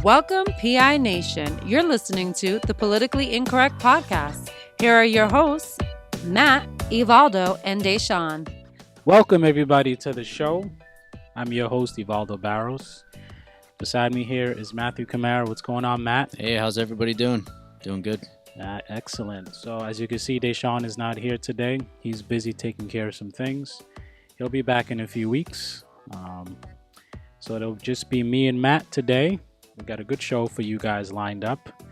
Welcome, PI Nation. You're listening to the Politically Incorrect Podcast. Here are your hosts, Matt, Evaldo, and Deshawn. Welcome, everybody, to the show. I'm your host, Evaldo Barros. Beside me here is Matthew Camara. What's going on, Matt? Hey, how's everybody doing? Doing good. Excellent. So, as you can see, Deshawn is not here today. He's busy taking care of some things. He'll be back in a few weeks. So, it'll just be me and Matt today. We've got a good show for you guys lined up.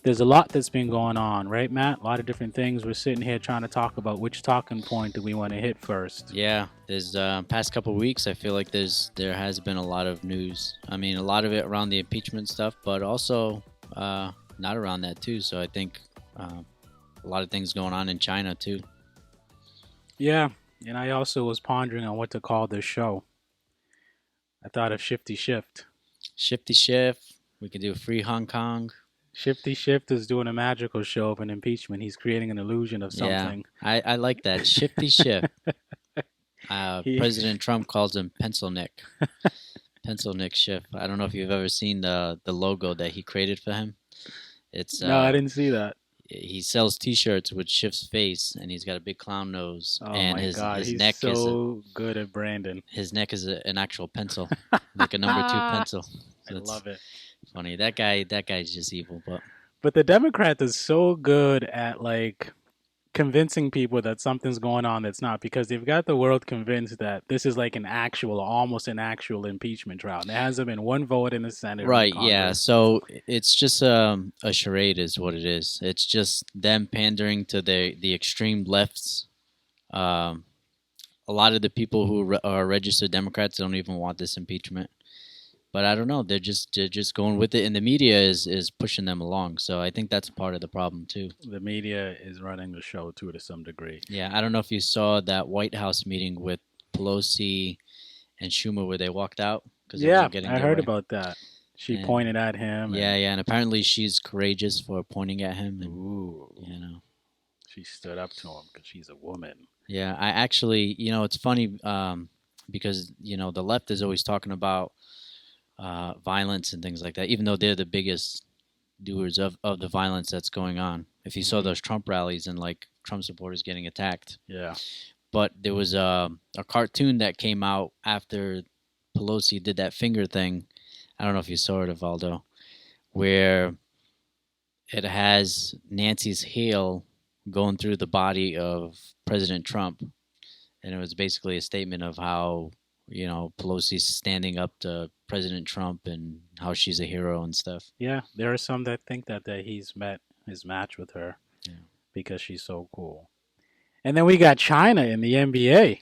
There's a lot that's been going on, right, Matt? A lot of different things. We're sitting here trying to talk about which talking point do we want to hit first. Yeah, there's past couple of weeks, I feel like there has been a lot of news. I mean, a lot of it around the impeachment stuff, but also not around that too. So I think a lot of things going on in China too. Yeah, and I also was pondering on what to call this show. I thought of Shifty Schiff. Shifty Schiff. We could do Free Hong Kong. Shifty Schiff is doing a magical show of an impeachment. He's creating an illusion of something. Yeah, I like that. Shifty Schiff. President Trump calls him Pencil Nick. Pencil Nick Schiff. I don't know if you've ever seen the logo that he created for him. No, I didn't see that. He sells T-shirts with Schiff's face, and he's got a big clown nose. Oh and my God, his he's neck so good at branding. His neck is an actual pencil, like a number 2 pencil. So I love it. Funny that guy's just evil. But the Democrat is so good at convincing people that something's going on that's not, because they've got the world convinced that this is like almost an actual impeachment trial. There hasn't been one vote in the Senate. Right, yeah. So it's just a charade is what it is. It's just them pandering to the extreme lefts. A lot of the people who are registered Democrats don't even want this impeachment. But I don't know. They're just going with it, and the media is pushing them along. So I think that's part of the problem too. The media is running the show too to some degree. Yeah, I don't know if you saw that White House meeting with Pelosi and Schumer where they walked out. Yeah, I heard about that. She pointed at him. Yeah, and apparently she's courageous for pointing at him. And, ooh, she stood up to him because she's a woman. Yeah, I actually, it's funny because the left is always talking about violence and things like that, even though they're the biggest doers of the violence that's going on. If you saw those Trump rallies and Trump supporters getting attacked. Yeah. But there was a cartoon that came out after Pelosi did that finger thing. I don't know if you saw it, Evaldo, where it has Nancy's hail going through the body of President Trump. And it was basically a statement of how Pelosi's standing up to President Trump and how she's a hero and stuff. Yeah, there are some that think that he's met his match with her because she's so cool. And then we got China in the NBA.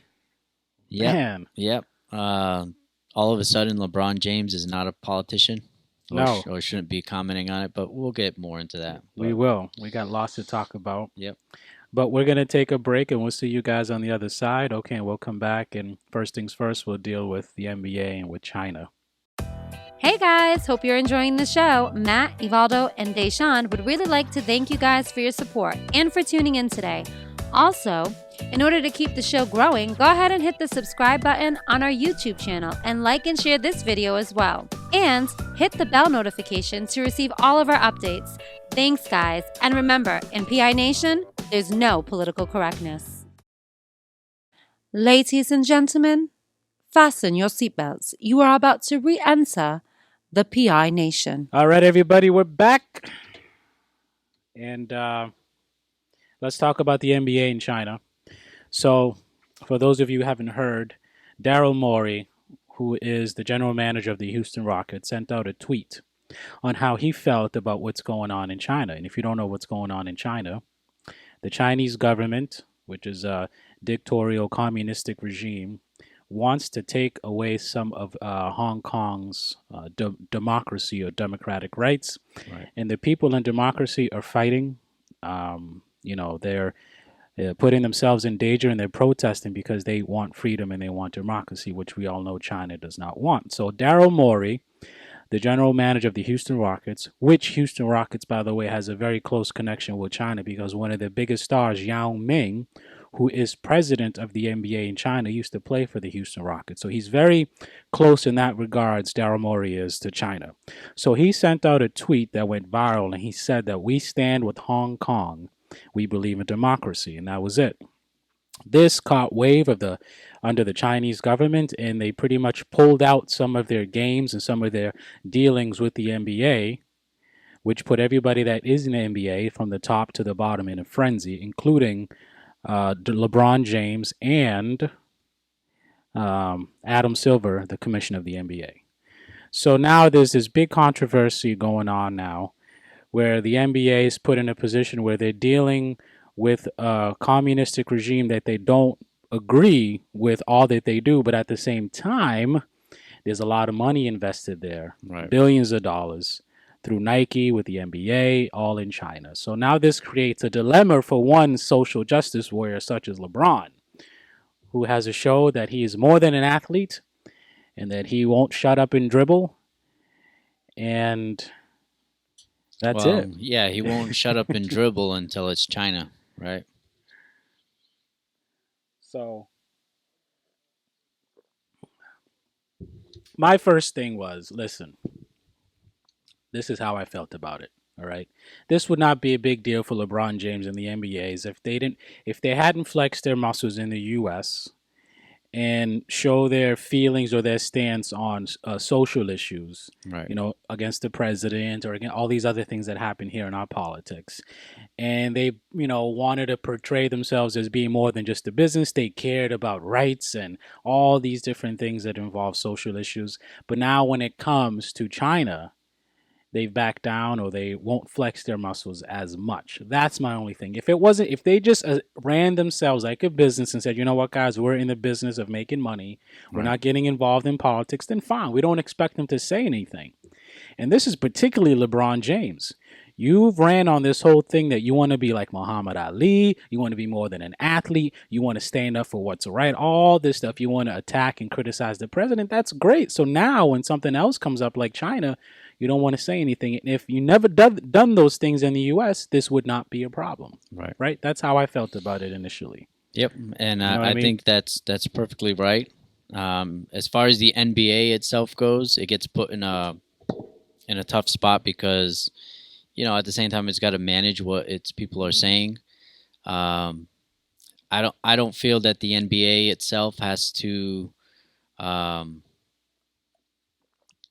Yep. Man. Yep. All of a sudden, LeBron James is not a politician. Or shouldn't be commenting on it, but we'll get more into that. We will. We got lots to talk about. Yep. But we're going to take a break, and we'll see you guys on the other side. Okay, and we'll come back, and first things first, we'll deal with the NBA and with China. Hey guys, hope you're enjoying the show. Matt, Evaldo, and Deshawn would really like to thank you guys for your support and for tuning in today. Also, in order to keep the show growing, go ahead and hit the subscribe button on our YouTube channel and like and share this video as well. And hit the bell notification to receive all of our updates. Thanks, guys. And remember, in PI Nation, there's no political correctness. Ladies and gentlemen, fasten your seatbelts. You are about to re-enter the PI Nation. All right, everybody, we're back. And let's talk about the NBA in China. So, for those of you who haven't heard, Daryl Morey, who is the general manager of the Houston Rockets, sent out a tweet on how he felt about what's going on in China. And if you don't know what's going on in China, the Chinese government, which is a dictatorial communistic regime, wants to take away some of Hong Kong's democracy or democratic rights. Right. And the people in democracy are fighting. They're putting themselves in danger, and they're protesting because they want freedom and they want democracy, which we all know China does not want. So Daryl Morey, the general manager of the Houston Rockets, which Houston Rockets, by the way, has a very close connection with China because one of their biggest stars, Yao Ming, who is president of the NBA in China, used to play for the Houston Rockets. So he's very close in that regards, Daryl Morey is, to China. So he sent out a tweet that went viral, and he said that we stand with Hong Kong. We believe in democracy, and that was it. This caught wave of the under the Chinese government, and they pretty much pulled out some of their games and some of their dealings with the NBA, which put everybody that is in the NBA from the top to the bottom in a frenzy, including LeBron James and Adam Silver, the commissioner of the NBA. So now there's this big controversy going on now where the NBA is put in a position where they're dealing with a communistic regime that they don't agree with all that they do, but at the same time, there's a lot of money invested there, Right. billions of dollars through Nike with the NBA, all in China. So now this creates a dilemma for one social justice warrior such as LeBron, who has a show that he is more than an athlete and that he won't shut up and dribble. And that's it. Yeah, he won't shut up and dribble until it's China, right? So my first thing was, listen, this is how I felt about it. All right. This would not be a big deal for LeBron James and the NBAs if they hadn't flexed their muscles in the US and show their feelings or their stance on social issues, Right. Against the president or against all these other things that happen here in our politics. And they, wanted to portray themselves as being more than just a business. They cared about rights and all these different things that involve social issues. But now when it comes to China, they've backed down or they won't flex their muscles as much. That's my only thing. If they just ran themselves like a business and said, you know what, guys, we're in the business of making money. We're not getting involved in politics, then fine. We don't expect them to say anything. And this is particularly LeBron James. You've ran on this whole thing that you want to be like Muhammad Ali. You want to be more than an athlete. You want to stand up for what's right. All this stuff. You want to attack and criticize the president. That's great. So now when something else comes up like China, you don't want to say anything. And if you never done those things in the U.S., this would not be a problem. Right? That's how I felt about it initially. Yep, and I think that's perfectly right. As far as the NBA itself goes, it gets put in a tough spot because, at the same time, it's got to manage what its people are saying. I don't feel that the NBA itself has to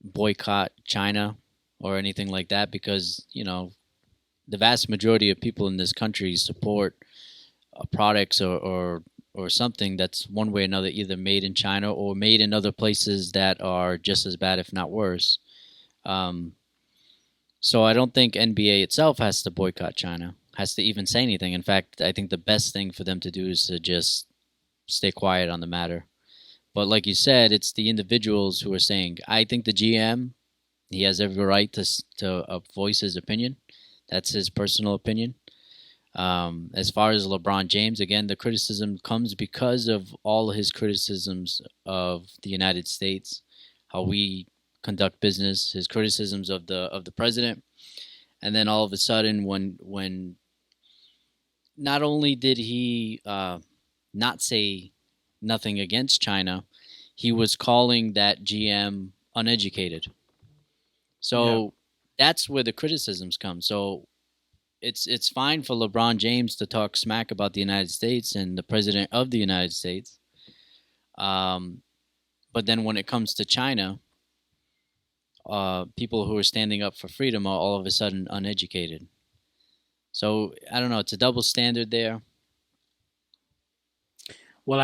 boycott China or anything like that because, the vast majority of people in this country support products or something that's one way or another either made in China or made in other places that are just as bad, if not worse. So I don't think NBA itself has to boycott China, has to even say anything. In fact, I think the best thing for them to do is to just stay quiet on the matter. But like you said, it's the individuals who are saying, I think the GM, he has every right to voice his opinion. That's his personal opinion. As far as LeBron James, again, the criticism comes because of all his criticisms of the United States, how we conduct business, his criticisms of the president. And then all of a sudden, when not only did he not say nothing against China, he was calling that GM uneducated. So that's where the criticisms come. So it's fine for LeBron James to talk smack about the United States and the president of the United States. But then when it comes to China, people who are standing up for freedom are all of a sudden uneducated. So I don't know. It's a double standard there. Well,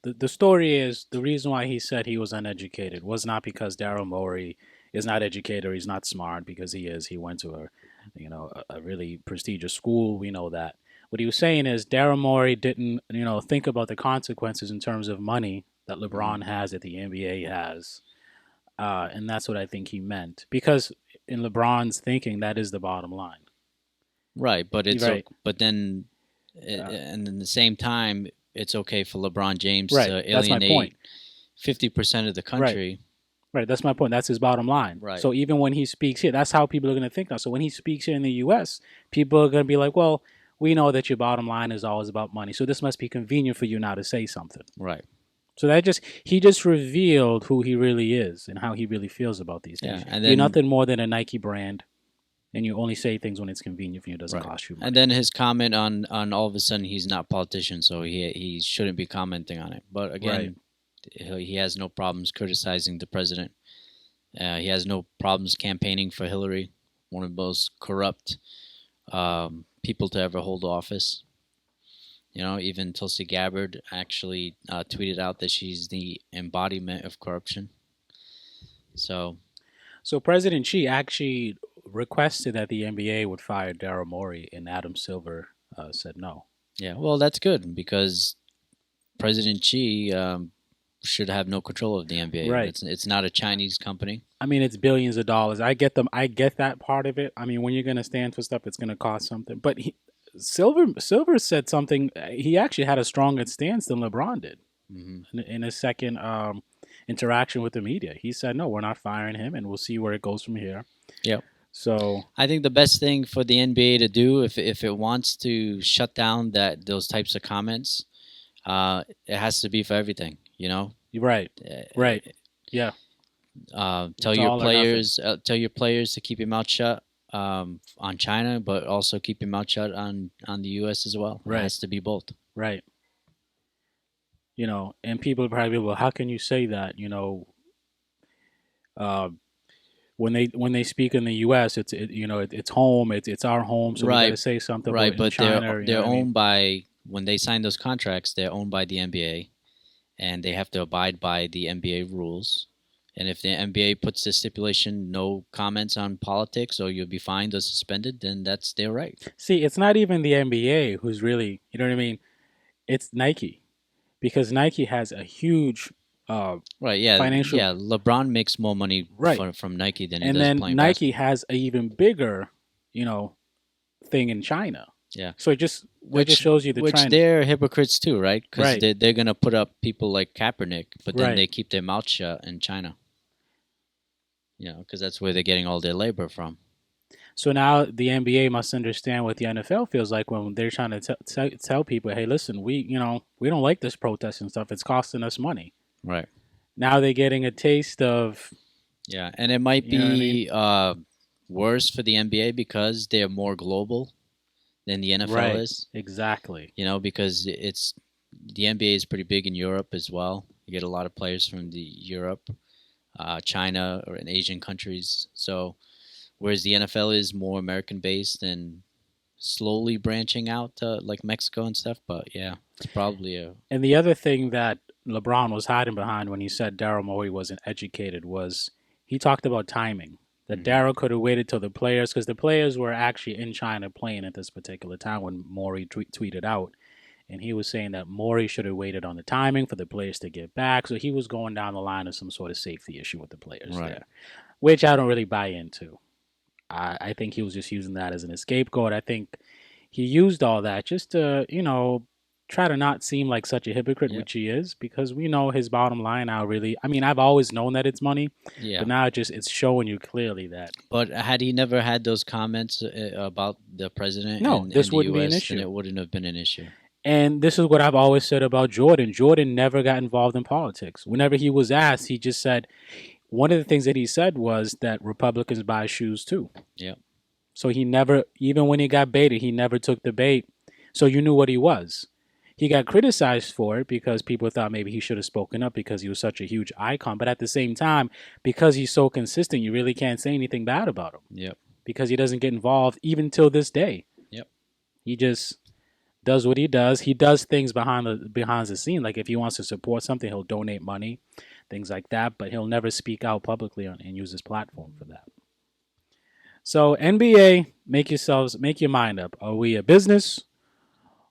the story is the reason why he said he was uneducated was not because Daryl Morey is not educated or he's not smart, because he is. He went to a really prestigious school. We know that. What he was saying is Daryl Morey didn't think about the consequences in terms of money that LeBron has, that the NBA has, and that's what I think he meant. Because in LeBron's thinking, that is the bottom line. Right, but it's Right. But then, and in the same time, it's okay for LeBron James Right, to that's my point. alienate 50% of the country. Right, that's my point. That's his bottom line. Right. So even when he speaks here, that's how people are going to think now. So when he speaks here in the U.S., people are going to be like, well, we know that your bottom line is always about money. So this must be convenient for you now to say something. Right. So he just revealed who he really is and how he really feels about these things. Yeah, and You're then nothing more than a Nike brand, and you only say things when it's convenient for you. It doesn't right. cost you money. And then his comment on all of a sudden he's not a politician, so he shouldn't be commenting on it. But again, he has no problems criticizing the president. He has no problems campaigning for Hillary, one of the most corrupt people to ever hold office. You know, even Tulsi Gabbard actually tweeted out that she's the embodiment of corruption. So President Xi actually requested that the NBA would fire Daryl Morey, and Adam Silver said no. yeah, well, that's good because President Xi should have no control of the NBA. Right. It's not a Chinese company. I mean, it's billions of dollars. I get them. I get that part of it. I mean, when you're going to stand for stuff, it's going to cost something. But Silver said something. He actually had a stronger stance than LeBron did in his second interaction with the media. He said, "No, we're not firing him, and we'll see where it goes from here." Yep. So I think the best thing for the NBA to do, if it wants to shut down those types of comments, it has to be for everything. You know. Right. Yeah. Tell your players to keep your mouth shut on China, but also keep your mouth shut on the U.S. as well. Right. It has to be both. Right. You know, and people probably, well, how can you say that? You know, when they speak in the U.S., it's home, it's our home, so we got to say something. Right, but China, they're owned by, when they sign those contracts, they're owned by the NBA, and they have to abide by the NBA rules. And if the NBA puts the stipulation, no comments on politics, or you'll be fined or suspended, then that's their right. See, it's not even the NBA who's really, you know what I mean? It's Nike, because Nike has a huge right. Yeah. financial. Yeah. LeBron makes more money from Nike than he does playing basketball. And then Nike has an even bigger, thing in China. Yeah. So it just shows you the trend. They're hypocrites too, right? Because Right. they're going to put up people like Kaepernick, but then Right. they keep their mouth shut in China. You know, because that's where they're getting all their labor from. So now the NBA must understand what the NFL feels like when they're trying to tell people, hey, listen, we don't like this protest and stuff. It's costing us money. Right. Now they're getting a taste of. Yeah, and it might be worse for the NBA because they're more global than the NFL is. Exactly. You know, because the NBA is pretty big in Europe as well. You get a lot of players from Europe, China, or in Asian countries. So, whereas the NFL is more American-based and slowly branching out to like Mexico and stuff. But yeah, it's probably a. And the other thing that LeBron was hiding behind when he said Daryl Morey wasn't educated was he talked about timing. That Daryl could have waited till the players, because the players were actually in China playing at this particular time when Morey tweeted out. And he was saying that Morey should have waited on the timing for the players to get back. So he was going down the line of some sort of safety issue with the players there, which I don't really buy into. I think he was just using that as an scapegoat. I think he used all that just to, try to not seem like such a hypocrite, which he is, because we know his bottom line now really. I mean, I've always known that it's money, but now it's showing you clearly that. But had he never had those comments about the president this in wouldn't the US, be an issue. then it wouldn't have been an issue. And this is what I've always said about Jordan. Jordan never got involved in politics. Whenever he was asked, he just said, one of the things that he said was that Republicans buy shoes too. Yeah. So he never, even when he got baited, he never took the bait. So you knew what he was. He got criticized for it because people thought maybe he should have spoken up because he was such a huge icon. But at the same time, because he's so consistent, you really can't say anything bad about him. Yep. Because he doesn't get involved even till this day. Yep. He just does what he does. He does things behind the scene. Like if he wants to support something, he'll donate money, things like that. But he'll never speak out publicly and use his platform for that. So NBA, make your mind up. Are we a business?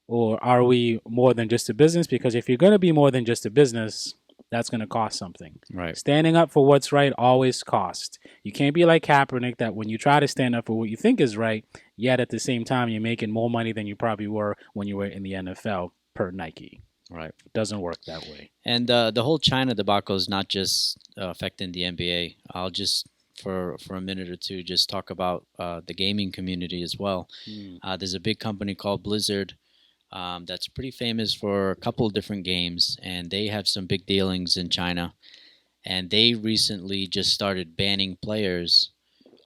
Or are we more than just a business? Because if you're going to be more than just a business, that's going to cost something. Right. Standing up for what's right always costs. You can't be like Kaepernick that when you try to stand up for what you think is right, yet at the same time you're making more money than you probably were when you were in the NFL per Nike. Right. It doesn't work that way. And the whole China debacle is not just affecting the NBA. I'll just for a minute or two, just talk about the gaming community as well. Mm. There's a big company called Blizzard that's pretty famous for a couple of different games, and they have some big dealings in China. And they recently just started banning players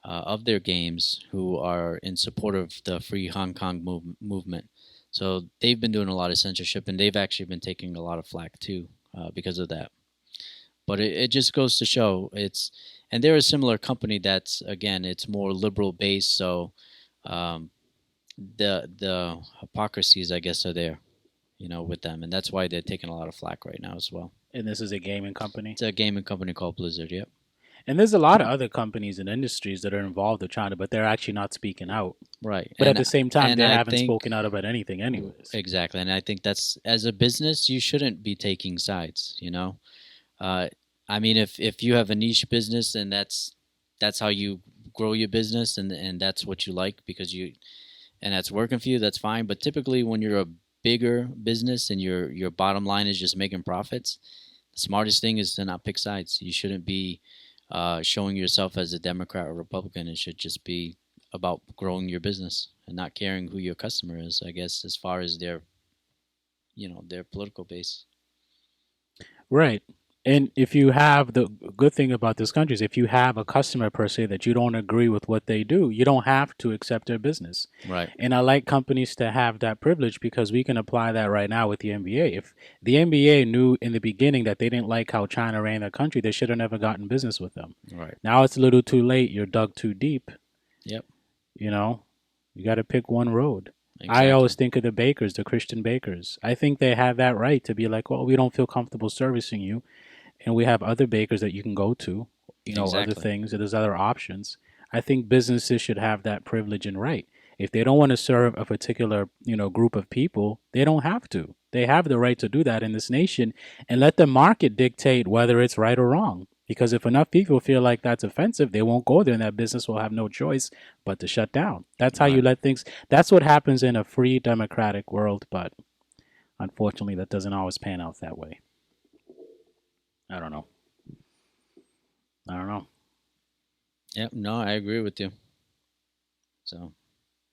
of their games who are in support of the Free Hong Kong movement. So they've been doing a lot of censorship, and they've actually been taking a lot of flack too because of that. But it just goes to show and they're a similar company that's again it's more liberal based. So um, the hypocrisies, I guess, are there, with them, and that's why they're taking a lot of flack right now as well. And this is a gaming company. It's a gaming company called Blizzard. Yep. And there's a lot of other companies and industries that are involved with China, but they're actually not speaking out. Right. But at the same time, they I haven't think, spoken out about anything anyways. Exactly. And I think that's, as a business, you shouldn't be taking sides, I mean, if you have a niche business and that's how you grow your business and that's what you like and that's working for you, that's fine. But typically when you're a bigger business and your bottom line is just making profits, the smartest thing is to not pick sides. You shouldn't be showing yourself as a Democrat or Republican. It should just be about growing your business and not caring who your customer is, I guess, as far as their political base. Right. And if you have the good thing about this country is if you have a customer per se that you don't agree with what they do, you don't have to accept their business. Right. And I like companies to have that privilege because we can apply that right now with the NBA. If the NBA knew in the beginning that they didn't like how China ran their country, they should have never gotten business with them. Right. Now it's a little too late. You're dug too deep. Yep. You got to pick one road. Exactly. I always think of the bakers, the Christian bakers. I think they have that right to be like, well, we don't feel comfortable servicing you. And we have other bakers that you can go to, Exactly. other things. There's other options. I think businesses should have that privilege and right. If they don't want to serve a particular, group of people, they don't have to. They have the right to do that in this nation and let the market dictate whether it's right or wrong. Because if enough people feel like that's offensive, they won't go there and that business will have no choice but to shut down. That's how you let things. That's what happens in a free democratic world. But unfortunately, that doesn't always pan out that way. I don't know. Yep. No, I agree with you. So,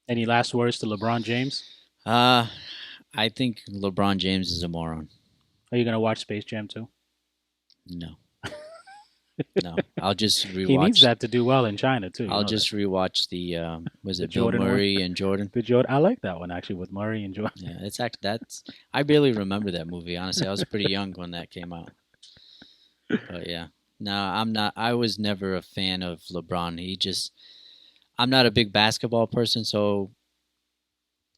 any last words to LeBron James? I think LeBron James is a moron. Are you gonna watch Space Jam 2? No. No, I'll just rewatch. He needs that to do well in China too. I'll just rewatch the was it The Bill Jordan Murray one? and Jordan? The Jordan. I like that one actually with Murray and Jordan. Yeah, it's actually that's. I barely remember that movie. Honestly, I was pretty young when that came out. But yeah, no, I'm not. I was never a fan of LeBron. I'm not a big basketball person, so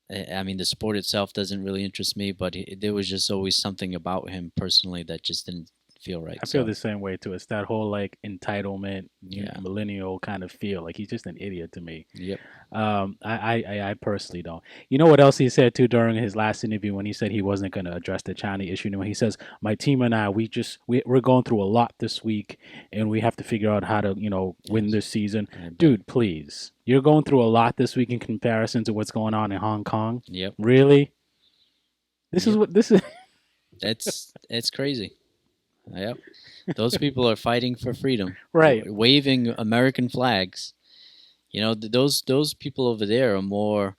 I mean the sport itself doesn't really interest me. But there was just always something about him personally that just didn't feel right. I feel the same way too. It's that whole like entitlement, millennial kind of feel. Like he's just an idiot to me. Yep. I personally don't. You know what else he said too during his last interview when he said he wasn't going to address the China issue. He says, "My team and I, we're going through a lot this week, and we have to figure out how to win this season." Dude, please, you're going through a lot this week in comparison to what's going on in Hong Kong. Yep. Really? This is what this is. It's crazy. Yep. Those people are fighting for freedom. Right. Waving American flags. Those people over there are more.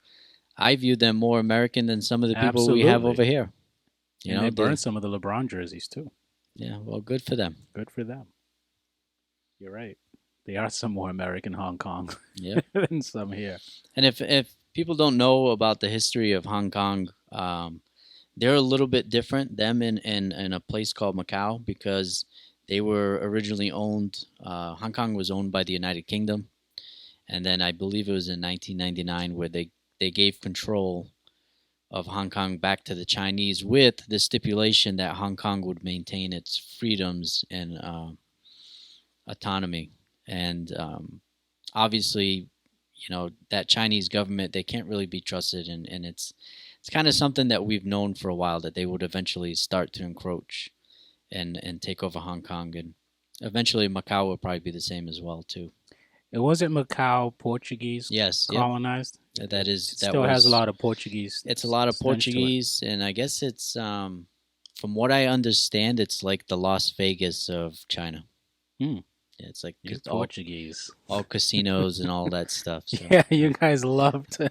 I view them more American than some of the people we have over here. They burned some of the LeBron jerseys too. Yeah, well, good for them. Good for them. You're right. They are some more American Hong Kong than some here. And if people don't know about the history of Hong Kong, they're a little bit different. Them in a place called Macau because they were originally owned. Hong Kong was owned by the United Kingdom. And then I believe it was in 1999 where they gave control of Hong Kong back to the Chinese with the stipulation that Hong Kong would maintain its freedoms and autonomy. And obviously, that Chinese government, they can't really be trusted. And it's kind of something that we've known for a while, that they would eventually start to encroach and take over Hong Kong. And eventually Macau will probably be the same as well, too. It wasn't Macau Portuguese colonized? Yep. That still has a lot of Portuguese. It's a lot of Portuguese, and I guess it's, from what I understand, it's like the Las Vegas of China. Yeah, it's like You're all Portuguese. casinos and all that stuff. So. Yeah, you guys love to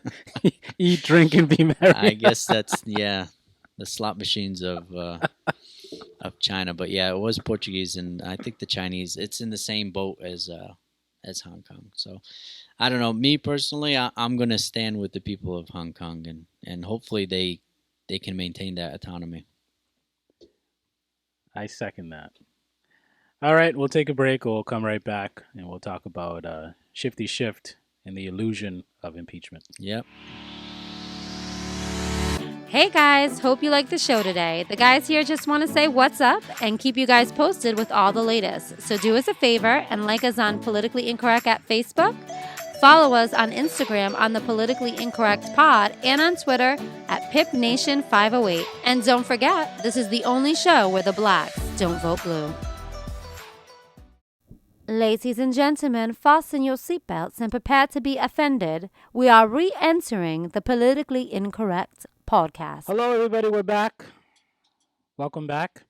eat, drink, and be merry. I guess that's the slot machines of China. But yeah, it was Portuguese, and I think the Chinese. It's in the same boat as Hong Kong. So I don't know. Me personally, I'm gonna stand with the people of Hong Kong, and hopefully they can maintain that autonomy. I second that. All right, we'll take a break. We'll come right back, and we'll talk about Shifty Shift and the illusion of impeachment. Yep. Hey guys, hope you like the show today. The guys here just want to say what's up and keep you guys posted with all the latest. So do us a favor and like us on Politically Incorrect at Facebook. Follow us on Instagram on the Politically Incorrect Pod and on Twitter at PipNation508. And don't forget, this is the only show where the blacks don't vote blue. Ladies and gentlemen, fasten your seatbelts and prepare to be offended. We are re-entering the Politically Incorrect podcast. Hello, everybody. We're back. Welcome back.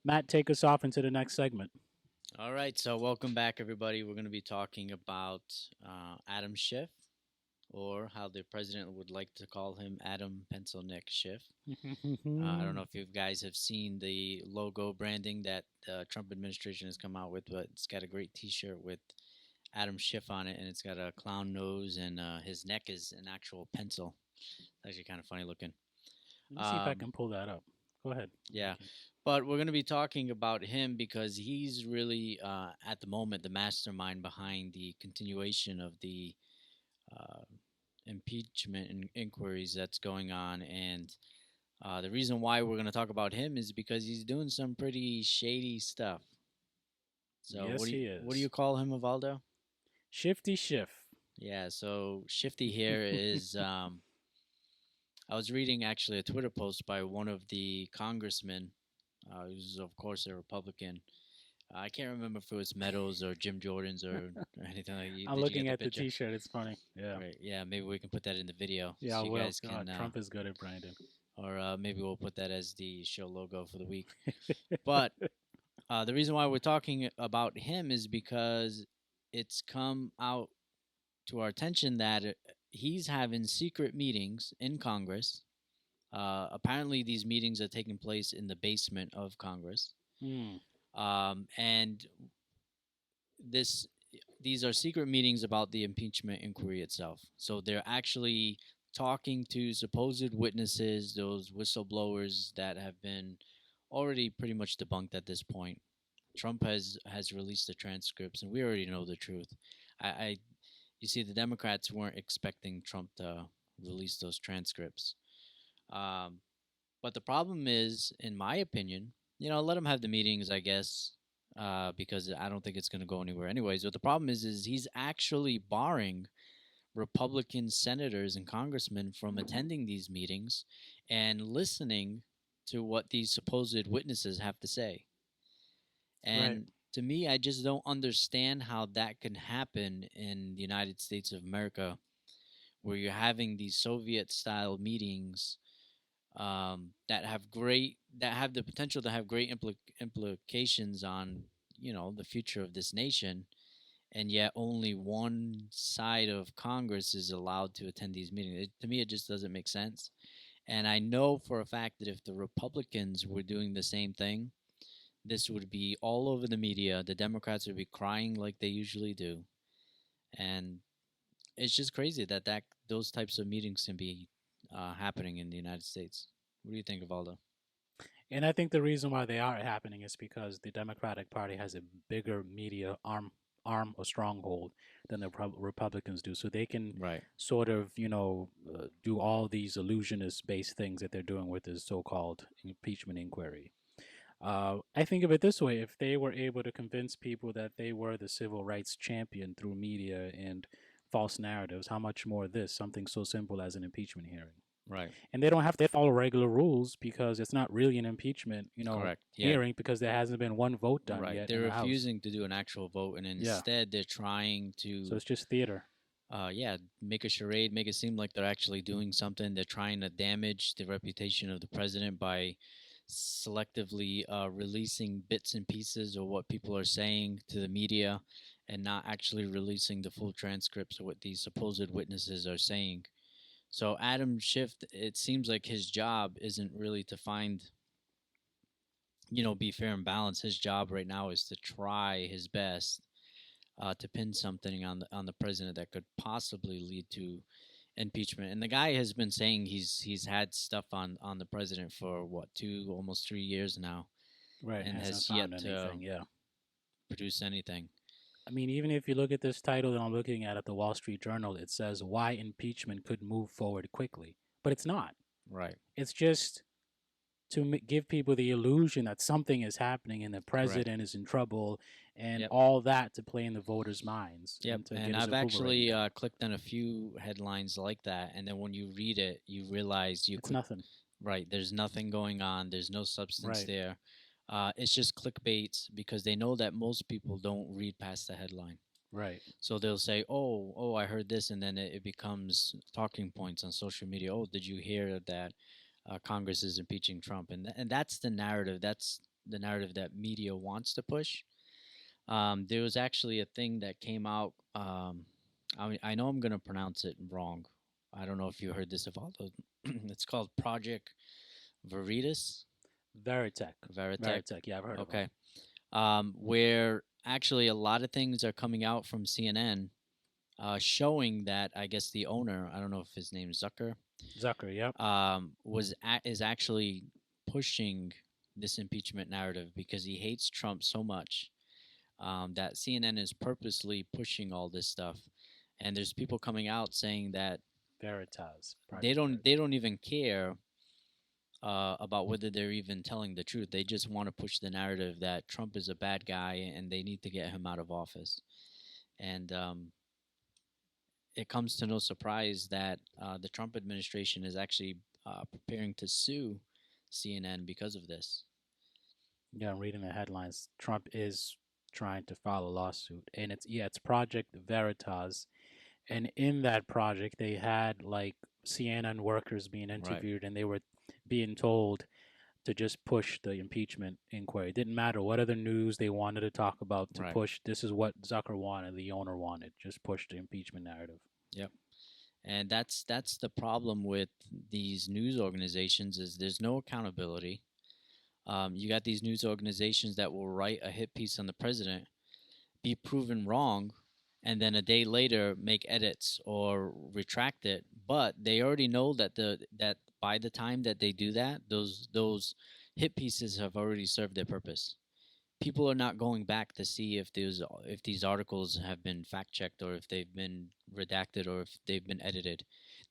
Matt, take us off into the next segment. All right. So welcome back, everybody. We're going to be talking about Adam Schiff, or how the president would like to call him, Adam Pencil Neck Schiff. I don't know if you guys have seen the logo branding that the Trump administration has come out with, but it's got a great T-shirt with Adam Schiff on it, and it's got a clown nose, and his neck is an actual pencil. It's actually kind of funny looking. Let me see if I can pull that up. Go ahead. Yeah. But we're going to be talking about him because he's really, at the moment, the mastermind behind the continuation of the impeachment inquiries that's going on. And the reason why we're going to talk about him is because he's doing some pretty shady stuff. So yes, he is. What do you call him, Evaldo? Shifty Schiff. Yeah, so Shifty here is... I was reading actually a Twitter post by one of the congressmen, who's of course a Republican. I can't remember if it was Meadows or Jim Jordan's or anything like that. I'm looking at the T-shirt. It's funny. Yeah. Right. Yeah. Maybe we can put that in the video. Yeah, so you well, guys can, Trump is good at branding. Or maybe we'll put that as the show logo for the week. But the reason why we're talking about him is because it's come out to our attention that he's having secret meetings in Congress. Apparently, these meetings are taking place in the basement of Congress. And these are secret meetings about the impeachment inquiry itself. So they're actually talking to supposed witnesses, those whistleblowers that have been already pretty much debunked at this point. Trump has released the transcripts, and we already know the truth. You see, the Democrats weren't expecting Trump to release those transcripts. But the problem is, in my opinion, let him have the meetings, I guess, because I don't think it's going to go anywhere anyways. But the problem is he's actually barring Republican senators and congressmen from attending these meetings and listening to what these supposed witnesses have to say. And to me, I just don't understand how that can happen in the United States of America, where you're having these Soviet-style meetings that have the potential to have great implications on the future of this nation, and yet only one side of Congress is allowed to attend these meetings. To me, it just doesn't make sense. And I know for a fact that if the Republicans were doing the same thing, this would be all over the media. The Democrats would be crying like they usually do. And it's just crazy that those types of meetings can be happening in the United States. What do you think, Evaldo? And I think the reason why they are happening is because the Democratic Party has a bigger media arm or stronghold than the Republicans do. So they can sort of, do all these illusionist-based things that they're doing with this so-called impeachment inquiry. I think of it this way: if they were able to convince people that they were the civil rights champion through media and false narratives, how much more something so simple as an impeachment hearing? Right. And they don't have to follow regular rules because it's not really an impeachment, hearing, because there hasn't been one vote done yet. They're refusing to do an actual vote, and instead they're trying to. So it's just theater. Make a charade, make it seem like they're actually doing something. They're trying to damage the reputation of the president by selectively releasing bits and pieces of what people are saying to the media and not actually releasing the full transcripts of what these supposed witnesses are saying. So Adam Schiff, it seems like his job isn't really to find, be fair and balanced. His job right now is to try his best to pin something on the president that could possibly lead to impeachment. And the guy has been saying he's had stuff on the president for what, almost 3 years now, Right. and Hasn't has found yet anything. to Yeah. produce anything. I mean, even if you look at this title that I'm looking at the Wall Street Journal, it says why impeachment could move forward quickly, but it's not. Right. It's just to give people the illusion that something is happening and the Correct. president is in trouble, and Yep. all that to play in the voters' minds. Yep. To And get his I've approval actually rating. clicked on a few headlines like that, and then when you read it, you realize It's nothing. right. There's nothing going on. There's no substance Right. there. It's just clickbait because they know that most people don't read past the headline. Right. So they'll say, "Oh, I heard this," and then it becomes talking points on social media. Oh, did you hear that Congress is impeaching Trump? And that's the narrative. That's the narrative that media wants to push. There was actually a thing that came out. I know I'm going to pronounce it wrong. I don't know if you heard this of all those. It's called Project Veritas. Veritech. Veritech. Yeah, I've heard of Okay. it. Where actually a lot of things are coming out from CNN showing that I guess the owner, I don't know if his name is Zucker, Yep. is actually pushing this impeachment narrative because he hates Trump so much that CNN is purposely pushing all this stuff. And there's people coming out saying that Veritas. they don't even care about whether they're even telling the truth. They just want to push the narrative that Trump is a bad guy and they need to get him out of office. And it comes to no surprise that the Trump administration is actually preparing to sue CNN because of this. Yeah, I'm reading the headlines. Trump is trying to file a lawsuit, and it's Project Veritas, and in that project they had like CNN workers being interviewed, and they were being told to just push the impeachment inquiry. It didn't matter what other news they wanted to talk about, to push. This is what Zucker wanted, the owner wanted. Just push the impeachment narrative. Yep. And that's the problem with these news organizations is there's no accountability. You got these news organizations that will write a hit piece on the president, be proven wrong, and then a day later make edits or retract it. But they already know that that by the time that they do that, those hit pieces have already served their purpose. People are not going back to see if these articles have been fact checked or if they've been redacted or if they've been edited.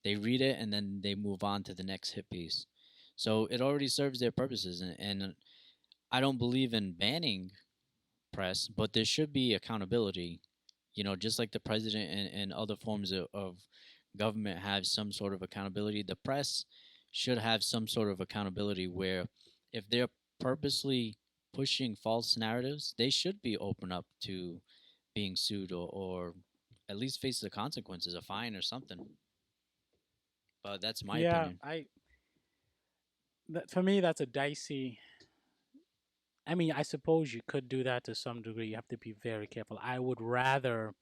They read it and then they move on to the next hit piece. So it already serves their purposes, and I don't believe in banning press, but there should be accountability. Just like the president and other forms of government have some sort of accountability, the press should have some sort of accountability where if they're purposely pushing false narratives, they should be open up to being sued or at least face the consequences, a fine or something. But that's my opinion. For me, that's a dicey. I mean, I suppose you could do that to some degree. You have to be very careful. I would rather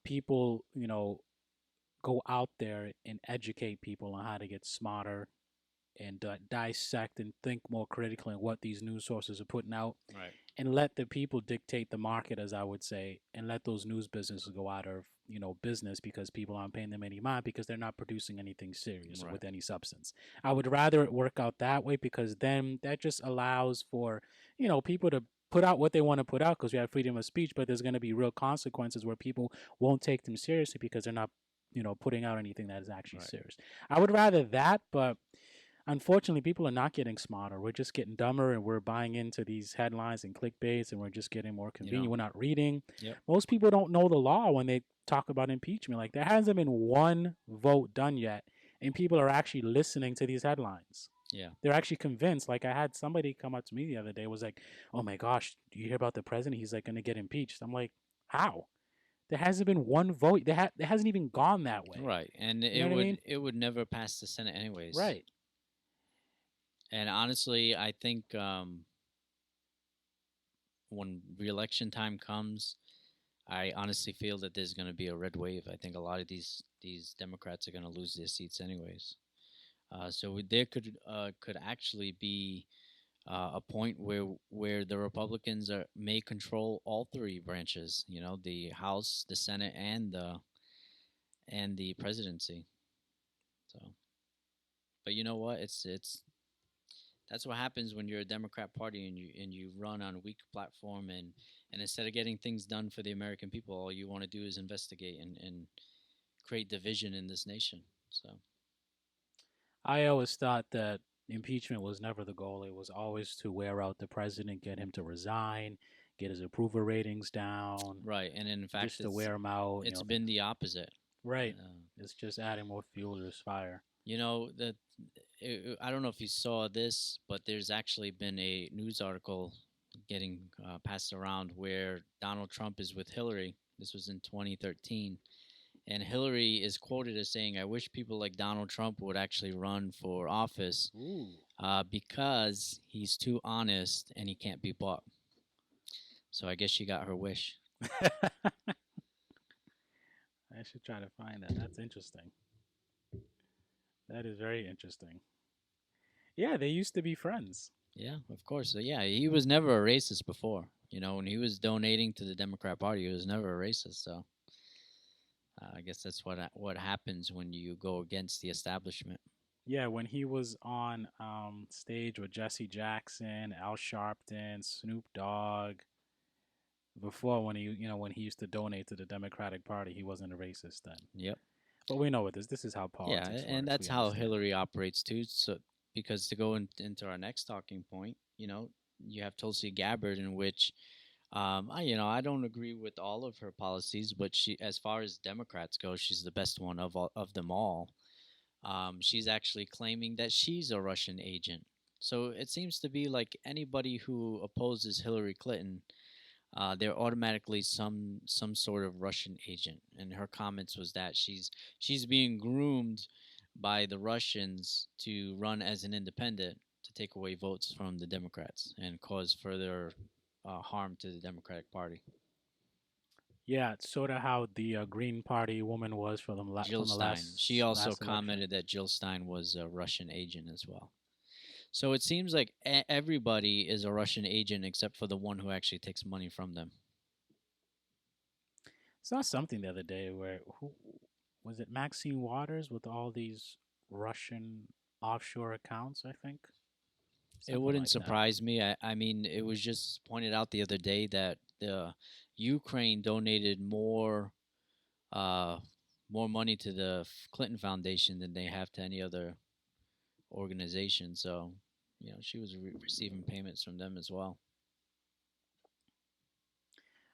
people, go out there and educate people on how to get smarter and dissect and think more critically on what these news sources are putting out. Right. And let the people dictate the market, as I would say, and let those news businesses go out of business because people aren't paying them any mind because they're not producing anything serious with any substance. I would rather it work out that way because then that just allows for people to put out what they want to put out because we have freedom of speech, but there's going to be real consequences where people won't take them seriously because they're not putting out anything that is actually serious. I would rather that, but unfortunately, people are not getting smarter. We're just getting dumber, and we're buying into these headlines and clickbaits, and we're just getting more convenient. We're not reading. Yep. Most people don't know the law when they talk about impeachment. Like, there hasn't been one vote done yet, and people are actually listening to these headlines. Yeah. They're actually convinced. Like, I had somebody come up to me the other day, was like, oh my gosh, do you hear about the president? He's like going to get impeached. I'm like, how? There hasn't been one vote. There hasn't even gone that way. Right. And it would never pass the Senate anyways. Right. And honestly, I think when re-election time comes, I honestly feel that there's going to be a red wave. I think a lot of these Democrats are going to lose their seats anyways. So there could actually be a point where the Republicans may control all three branches. You know, the House, the Senate, and the presidency. So, but you know what? It's that's what happens when you're a Democrat Party and you run on a weak platform and instead of getting things done for the American people, all you want to do is investigate and create division in this nation. So I always thought that impeachment was never the goal. It was always to wear out the president, get him to resign, get his approval ratings down, right, and in fact, just to wear him out. it's been the opposite. Right. Uh, It's just adding more fuel to his fire. you know that I don't know if you saw this, but there's actually been a news article getting passed around where Donald Trump is with Hillary. This was in 2013. And Hillary is quoted as saying, "I wish people like Donald Trump would actually run for office Ooh. because he's too honest and he can't be bought." So I guess she got her wish. I should try to find that. That's interesting. That is very interesting. Yeah, they used to be friends. Yeah, of course. So, yeah, he was never a racist before. You know, when he was donating to the Democrat Party, he was never a racist. So I guess that's what happens when you go against the establishment. Yeah, when he was on stage with Jesse Jackson, Al Sharpton, Snoop Dogg, before when when he used to donate to the Democratic Party, he wasn't a racist then. Yep. But we know what this is how Yeah, politics and works. that's We how understand. Hillary operates too. So, because to go into our next talking point, you know, you have Tulsi Gabbard, in which, I don't agree with all of her policies, but she, as far as Democrats go, she's the best one of them all. She's actually claiming that she's a Russian agent. So it seems to be like anybody who opposes Hillary Clinton, they're automatically some sort of Russian agent. And her comments was that she's being groomed by the Russians to run as an independent to take away votes from the Democrats and cause further harm to the Democratic Party. Yeah, it's sort of how the Green Party woman was Jill from the Stein. She also last election. commented that Jill Stein was a Russian agent as well. So it seems like everybody is a Russian agent except for the one who actually takes money from them. Saw something the other day where who was it? Maxine Waters with all these Russian offshore accounts. I think It something wouldn't like that. surprise me. I mean, it was just pointed out the other day that the Ukraine donated uh, more money to the Clinton Foundation than they have to any other organization. So, she was receiving payments from them as well.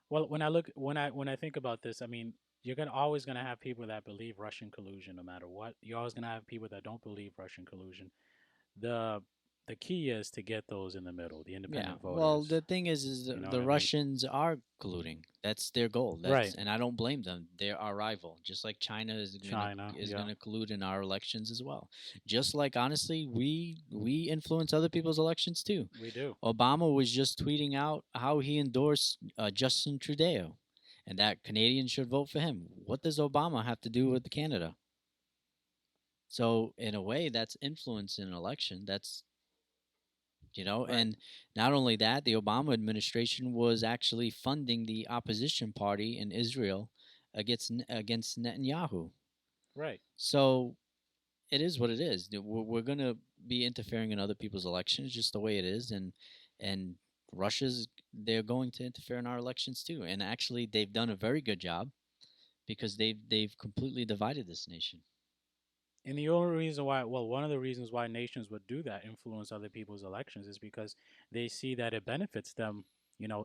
Well, when I think about this, I mean, you're gonna always gonna have people that believe Russian collusion, no matter what. You're always gonna have people that don't believe Russian collusion. The the key is to get those in the middle, the Yeah. independent Well, voters. the thing is You know what the I mean? Russians are colluding. That's their goal. Right. And I don't blame them. They're our rival. Just like China China. is Yeah, gonna collude in our elections as well. Just like honestly, we influence other people's elections too. we do. Obama was just tweeting out how he endorsed Justin Trudeau, and that Canadians should vote for him. What does Obama have to do with Canada? So in a way, that's influence in an election. Right. And not only that, the Obama administration was actually funding the opposition party in Israel against Netanyahu. Right. So it is what it is. We're going to be interfering in other people's elections, just the way it is, and Russia's they're going to interfere in our elections too. And actually, they've done a very good job because they've completely divided this nation. And the only reason why, well, one of the reasons why nations would do that, influence other people's elections, is because they see that it benefits them,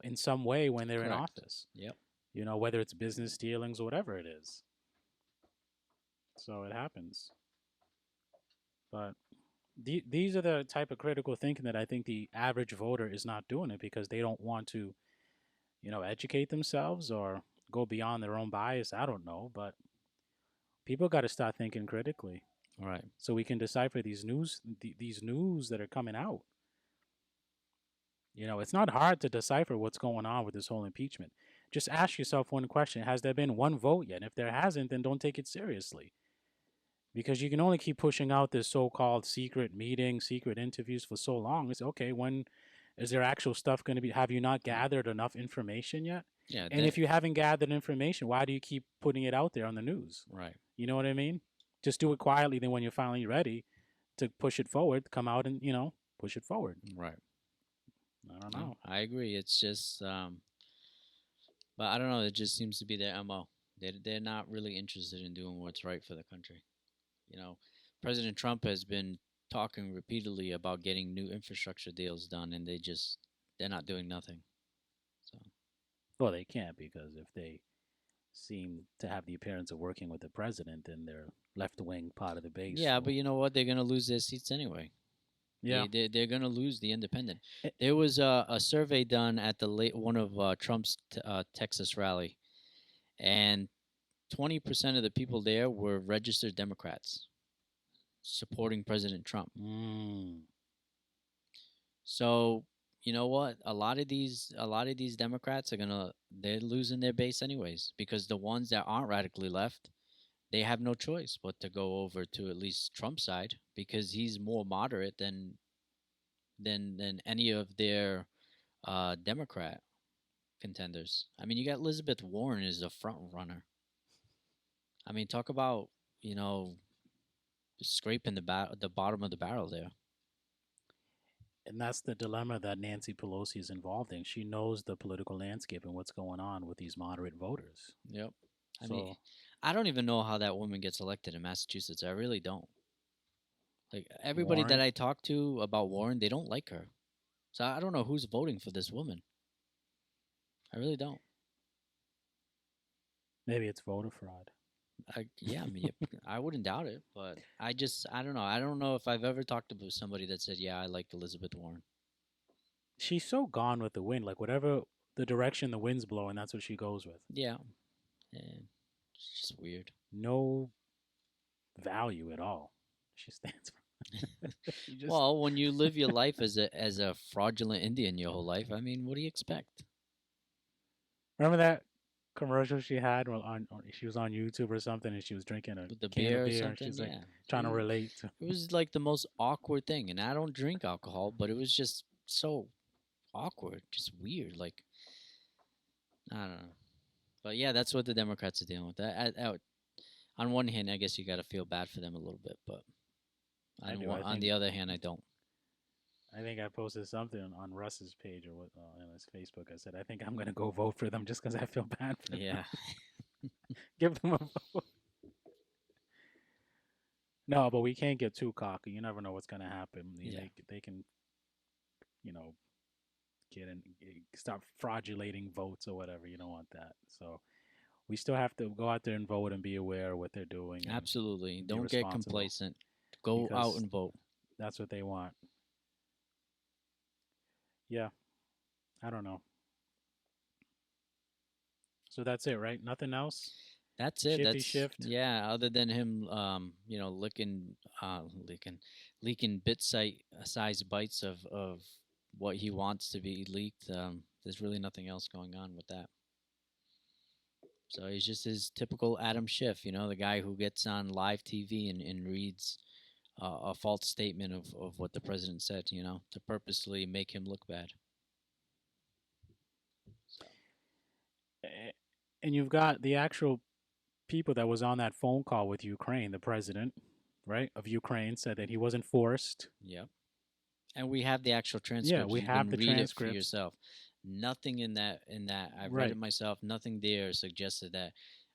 in some way when they're in Correct. office. Yep. Whether it's business dealings or whatever it is. So it happens. But these are the type of critical thinking that I think the average voter is not doing it because they don't want to, educate themselves or go beyond their own bias. I don't know, but people got to start thinking critically. Right. so we can decipher these news that are coming out. It's not hard to decipher what's going on with this whole impeachment. Just ask yourself one question: has there been one vote yet? And if there hasn't, then don't take it seriously. Because you can only keep pushing out this so-called secret meeting, secret interviews for so long. It's okay. When is there actual stuff going to be? Have you not gathered enough information yet? Yeah. And if you haven't gathered information, why do you keep putting it out there on the news? Right. You know what I mean? Just do it quietly. Then when you're finally ready to push it forward, come out and push it forward. Right. I don't know. I agree. It's just, but I don't know. It just seems to be their MO. They're not really interested in doing what's right for the country. President Trump has been talking repeatedly about getting new infrastructure deals done, and they're not doing nothing. So, Well, they can't, because if they seem to have the appearance of working with the president, then they're left-wing part of the base. yeah, so. but you know what? They're going to lose their seats anyway. Yeah. They're going to lose the independent. There was a survey done at one of Trump's Texas rally, and 20% of the people there were registered Democrats supporting President Trump. So you know what? A lot of these Democrats they're losing their base anyways, because the ones that aren't radically left, they have no choice but to go over to at least Trump's side, because he's more moderate than any of their Democrat contenders. I mean, you got Elizabeth Warren as a front runner. I mean, talk about scraping the bottom of the barrel there. And that's the dilemma that Nancy Pelosi is involved in. She knows the political landscape and what's going on with these moderate voters. Yep. I mean, I don't even know how that woman gets elected in Massachusetts. I really don't. Like, everybody Warren? that I talk to about Warren, they don't like her. So I don't know who's voting for this woman. I really don't. Maybe it's voter fraud. I mean, I wouldn't doubt it, but I don't know. I don't know if I've ever talked to somebody that said, yeah, I like Elizabeth Warren. She's so gone with the wind. Like, whatever the direction the wind's blowing, that's what she goes with. Yeah. It's just weird. No value at all. She stands for. Well, when you live your life as a fraudulent Indian your whole life, I mean, what do you expect? Remember that commercial she had she was on YouTube or something, and she was drinking a The can beer of or beer, something? and she's Yeah. like trying to relate to. It was like the most awkward thing, and I don't drink alcohol, but it was just so awkward, just weird. Like, I don't know. But yeah, that's what the Democrats are dealing with. On one hand, I guess you got to feel bad for them a little bit, but on the other hand, I don't. I think I posted something on Russ's page or what on his Facebook. I said, I think I'm going to go vote for them just because I feel bad for them. Yeah. Give them a vote. No, but we can't get too cocky. You never know what's going to happen. They can, get in, start fraudulating votes or whatever. You don't want that. So we still have to go out there and vote and be aware of what they're doing. Absolutely. Don't get complacent. Go out and vote. That's what they want. Yeah. I don't know. So that's it, right? Nothing else? That's it. Shifty Schiff. Yeah, other than him, leaking size bites of what he wants to be leaked. There's really nothing else going on with that. So he's just his typical Adam Schiff, the guy who gets on live TV and reads a false statement of what the president said, to purposely make him look bad. So. And you've got the actual people that was on that phone call with Ukraine. The president, right, of Ukraine said that he wasn't forced. Yep. And we have the actual transcript. Yeah, we have the transcript. Read it for yourself. Nothing in that. I've read it myself. Nothing there suggested that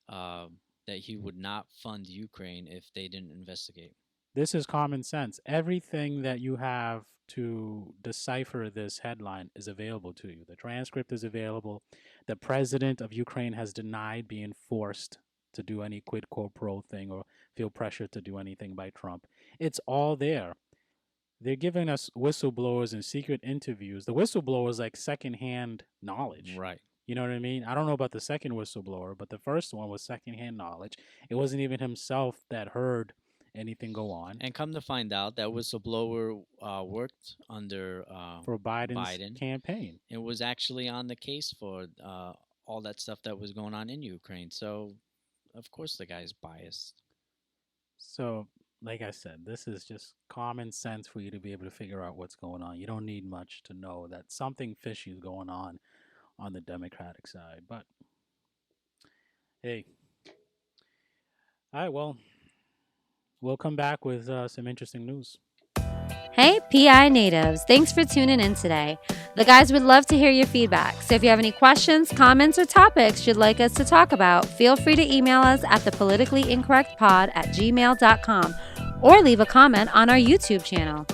that he would not fund Ukraine if they didn't investigate. This is common sense. Everything that you have to decipher this headline is available to you. The transcript is available. The president of Ukraine has denied being forced to do any quid pro quo thing or feel pressure to do anything by Trump. It's all there. They're giving us whistleblowers and secret interviews. The whistleblower is like secondhand knowledge. Right. You know what I mean? I don't know about the second whistleblower, but the first one was secondhand knowledge. It wasn't even himself that heard anything go on And come to find out, that whistleblower worked under for Biden's Biden. campaign. It was actually on the case for all that stuff that was going on in Ukraine. So, of course, the guy's biased. So, like I said, this is just common sense for you to be able to figure out what's going on. You don't need much to know that something fishy is going on the Democratic side. But hey, all right, well, we'll come back with some interesting news. Hey, PI natives, thanks for tuning in today. The guys would love to hear your feedback. So if you have any questions, comments, or topics you'd like us to talk about, feel free to email us at thepoliticallyincorrectpod@gmail.com or leave a comment on our YouTube channel.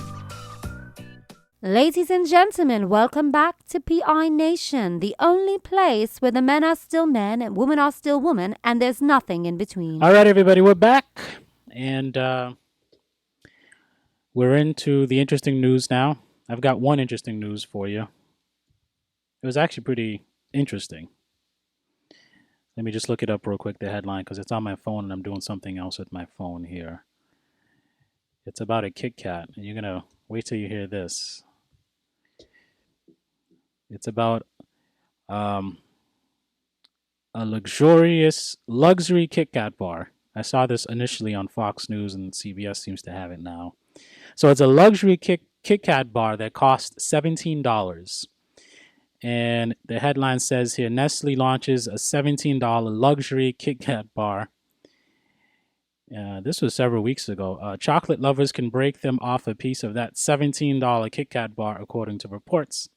Ladies and gentlemen, welcome back to PI Nation, the only place where the men are still men and women are still women, and there's nothing in between. All right, everybody, we're back. And we're into the interesting news now. I've got one interesting news for you. It was actually pretty interesting. Let me just look it up real quick, the headline, because it's on my phone and I'm doing something else with my phone here. It's about a Kit Kat, and you're going to wait till you hear this. It's about a luxurious luxury Kit Kat bar. I saw this initially on Fox News, and CBS seems to have it now. So it's a luxury Kit Kat bar that costs $17. And the headline says here, Nestle launches a $17 luxury Kit Kat bar. This was several weeks ago. Chocolate lovers can break them off a piece of that $17 Kit Kat bar, according to reports.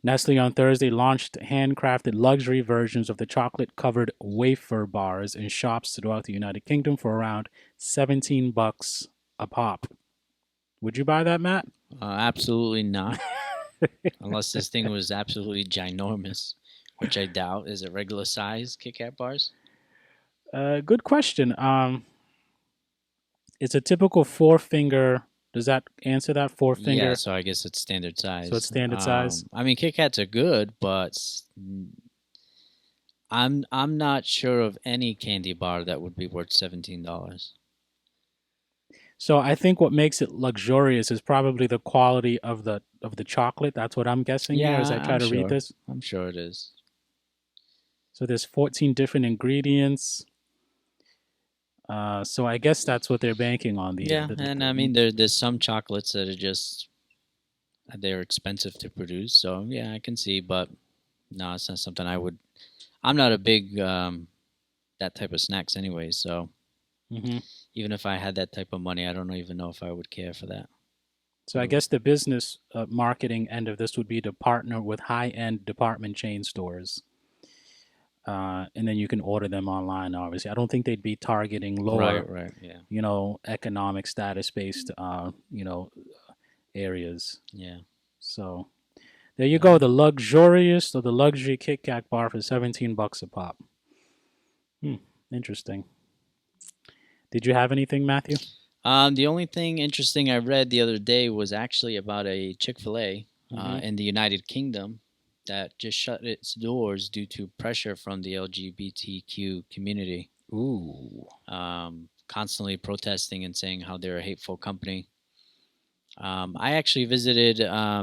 Nestle on Thursday launched handcrafted luxury versions of the chocolate-covered wafer bars in shops throughout the United Kingdom for around $17 a pop. Would you buy that, Matt? Absolutely not. Unless this thing was absolutely ginormous, which I doubt. Is it regular size Kit Kat bars? Good question. It's a typical four-finger. Does that answer that four-finger? Yeah, so I guess it's standard size. So it's standard size. I mean, Kit Kats are good, but I'm not sure of any candy bar that would be worth $17. So I think what makes it luxurious is probably the quality of the chocolate. That's what I'm guessing here as I try to read this. I'm sure it is. So there's 14 different ingredients. So I guess that's what they're banking on. I mean, there's some chocolates that are just they're expensive to produce. So yeah, I can see, but no, it's not something I would. I'm not a big that type of snacks anyway. So even if I had that type of money, I don't even know if I would care for that. So I guess the business marketing end of this would be to partner with high-end department chain stores. And then you can order them online, obviously. I don't think they'd be targeting lower, economic status-based, areas. Yeah. So there you go, the luxurious or the luxury Kit Kat bar for $17 a pop. Interesting. Did you have anything, Matthew? The only thing interesting I read the other day was actually about a Chick-fil-A in the United Kingdom that just shut its doors due to pressure from the LGBTQ community. Ooh. Constantly protesting and saying how they're a hateful company. I actually visited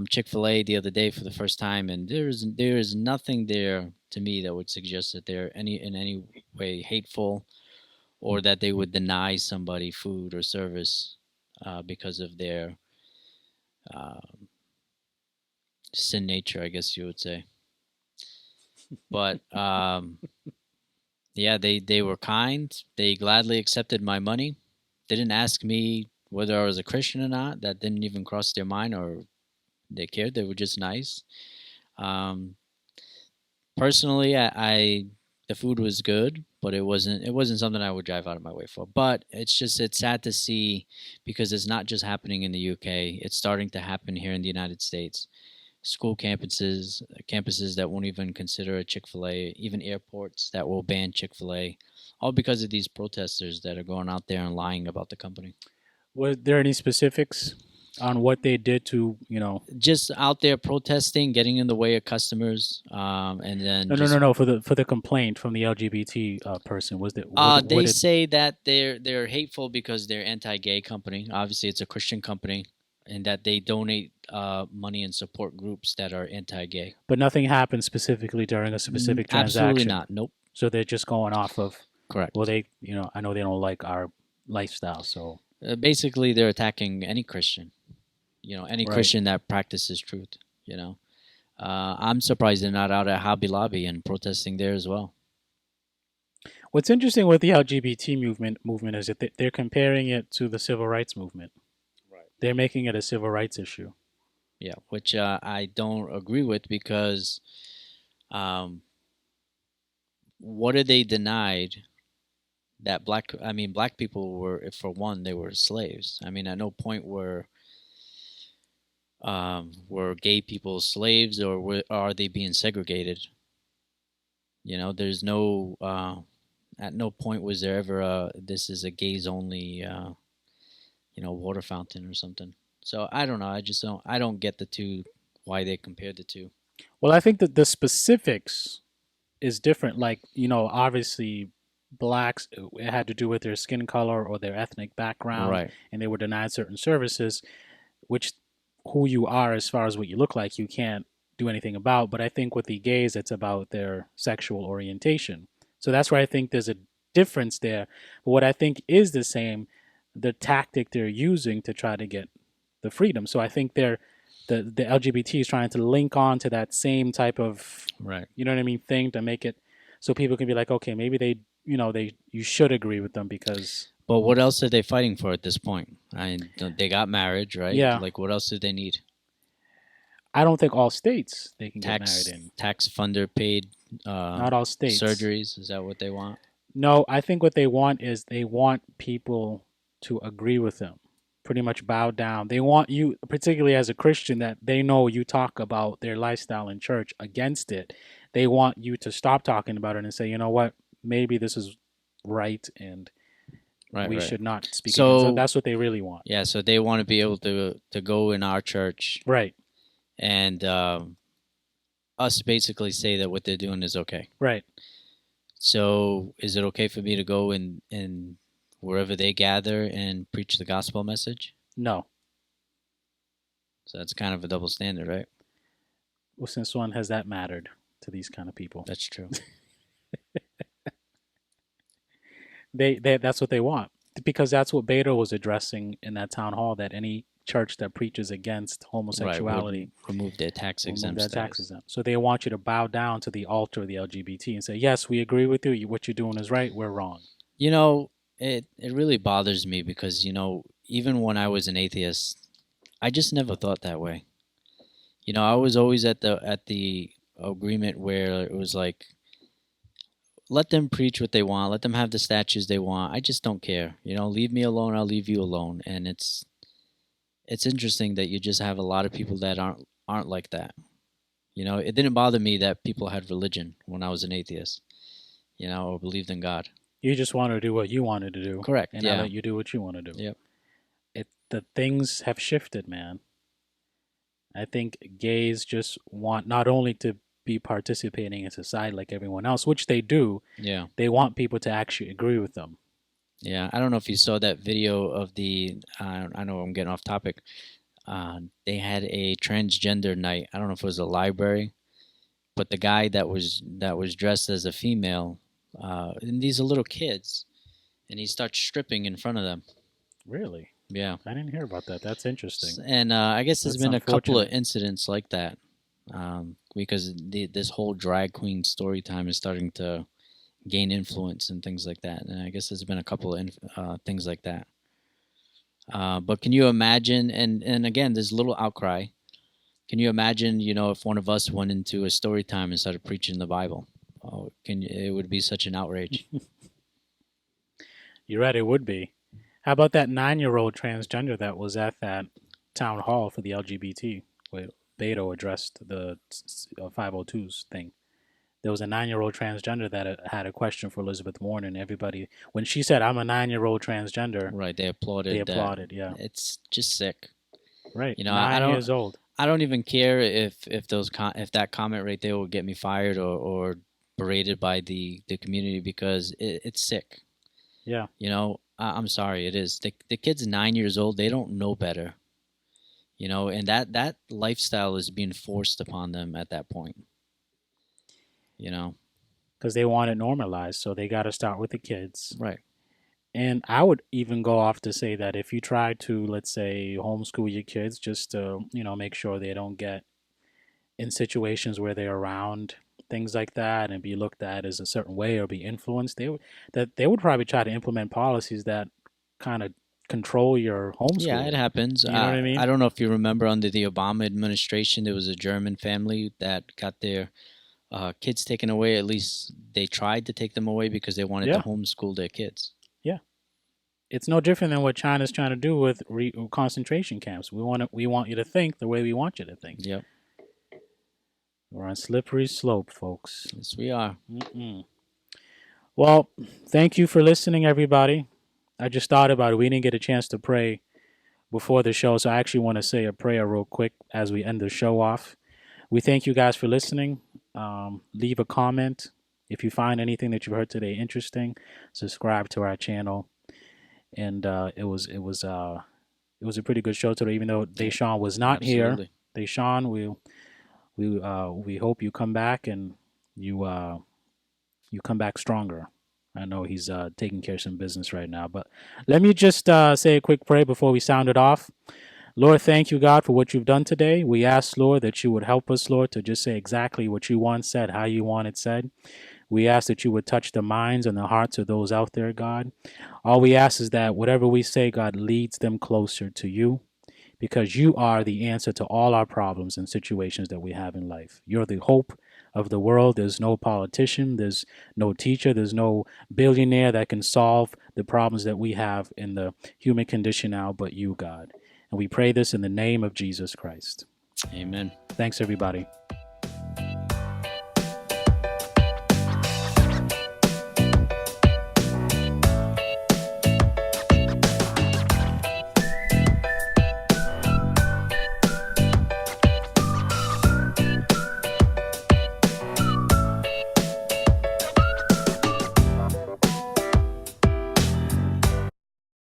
Chick-fil-A the other day for the first time, and there is nothing there to me that would suggest that they're in any way hateful or that they would deny somebody food or service because of their sin nature, I guess you would say. But yeah, they were kind. They gladly accepted my money. They didn't ask me whether I was a Christian or not. That didn't even cross their mind, or they cared. They were just nice. Personally, the food was good, but it wasn't something I would drive out of my way for. But it's sad to see, because it's not just happening in the UK. It's starting to happen here in the United States. School campuses that won't even consider a Chick-fil-A, even airports that will ban Chick-fil-A, all because of these protesters that are going out there and lying about the company. Were there any specifics? on what they did to Just out there protesting, getting in the way of customers, and then no for the complaint from the LGBT person was that what they did say that they're hateful because they're anti-gay company. Obviously, it's a Christian company, and that they donate money and support groups that are anti-gay. but nothing happened specifically during a specific transaction. Absolutely not. Nope. So they're just going off of Correct. well, they I know they don't like our lifestyle, so Basically, they're attacking any Christian. Any Right. Christian that practices truth. I'm surprised they're not out at Hobby Lobby and protesting there as well. what's interesting with the LGBT movement is that they're comparing it to the civil rights movement. Right. They're making it a civil rights issue. Yeah, which I don't agree with because what are they denied that black people were, for one, they were slaves. I mean, at no point were gay people slaves, or are they being segregated? There's no at no point was there ever this is a gays only water fountain or something. So I don't know. I don't get the two, why they compared the two. Well, I think that the specifics is different. Like, obviously blacks, it had to do with their skin color or their ethnic background, Right. and they were denied certain services, which who you are as far as what you look like, you can't do anything about. But I think with the gays, it's about their sexual orientation. So that's where I think there's a difference there. But what I think is the same, the tactic they're using to try to get the freedom. So I think the LGBT is trying to link on to that same type of Right. you know what I mean thing to make it so people can be like, okay, maybe you should agree with them because But what else are they fighting for at this point? They got marriage, right? Yeah. Like, what else do they need? I don't think all states they can get married in. Tax funder paid Not all states. surgeries. Is that what they want? No, I think what they want is they want people to agree with them. Pretty much bow down. They want you, particularly as a Christian, that they know you talk about their lifestyle in church against it. They want you to stop talking about it and say, you know what, maybe this is right and we should not speak against it. So that's what they really want. Yeah, so they want to be able to go in our church, Right. and us basically say that what they're doing is okay. Right. So is it okay for me to go in wherever they gather and preach the gospel message? No. So that's kind of a double standard, right? Well, since when has that mattered to these kind of people? That's true. That's what they want, because that's what Beto was addressing in that town hall, that any church that preaches against homosexuality remove their tax exempt status. So they want you to bow down to the altar of the LGBT and say, yes, we agree with you. What you're doing is right. We're wrong. It really bothers me because, even when I was an atheist, I just never thought that way. I was always at the agreement where it was like, let them preach what they want. Let them have the statues they want. I just don't care. Leave me alone. I'll leave you alone. And it's interesting that you just have a lot of people that aren't like that. It didn't bother me that people had religion when I was an atheist, or believed in God. You just want to do what you wanted to do. Correct. And yeah. now that you do what you want to do. Yep. The things have shifted, man. I think gays just want not only to be participating in society like everyone else, which they do. Yeah. They want people to actually agree with them. Yeah. I don't know if you saw that video of I know I'm getting off topic. They had a transgender night. I don't know if it was a library, but the guy that was dressed as a female, and these are little kids, and he starts stripping in front of them. Really? Yeah. I didn't hear about that. That's interesting. And I guess there's been a couple of incidents like that, because this whole drag queen story time is starting to gain influence and things like that. And I guess there's been a couple of things like that. But can you imagine, and again, there's a little outcry. Can you imagine, if one of us went into a story time and started preaching the Bible? Oh, it would be such an outrage. You're right, it would be. How about that 9-year-old transgender that was at that town hall for the LGBT, where Beto addressed the 502s thing? There was a 9-year-old transgender that had a question for Elizabeth Warren, and everybody, when she said, I'm a 9-year-old transgender. Right, they applauded. Yeah. It's just sick. Right. You know, I 9 years don't old. I don't even care if if that comment right there will get me fired or berated by the community because it's sick. Yeah. You know, I'm sorry, it is. The kid's 9 years old. They don't know better. You know, and that lifestyle is being forced upon them at that point. You know, Because they want it normalized. So they got to start with the kids. right? And I would even go off to say that if you try to, let's say, homeschool your kids just to, make sure they don't get in situations where they're around things like that and be looked at as a certain way or be influenced, they would probably try to implement policies that kind of control your Yeah, it homeschooling. happens. You know what I mean? I don't know if you remember under the Obama administration, there was a German family that got their kids taken away. At least they tried to take them away because they wanted to Yeah, homeschool their kids. yeah. It's no different than what China's trying to do with concentration camps. We want you to think the way we want you to think. Yep. We're on slippery slope, folks. Yes, we are. Mm-mm. Well, thank you for listening, everybody. I just thought about it. We didn't get a chance to pray before the show, so I actually want to say a prayer real quick as we end the show off. We thank you guys for listening. Leave a comment if you find anything that you've heard today interesting. Subscribe to our channel, and it was a pretty good show today. Even though Deshaun was not Absolutely. here, Deshaun, we hope you come back and you come back stronger. I know he's taking care of some business right now, but let me just say a quick prayer before we sound it off. Lord, thank you, God, for what you've done today. We ask, Lord, that you would help us, Lord, to just say exactly what you want said, how you want it said. We ask that you would touch the minds and the hearts of those out there, God. All we ask is that whatever we say, God, leads them closer to you, because you are the answer to all our problems and situations that we have in life. You're the hope of the world. There's no politician, there's no teacher, there's no billionaire that can solve the problems that we have in the human condition now but you, God. And we pray this in the name of Jesus Christ. Amen. Thanks, everybody.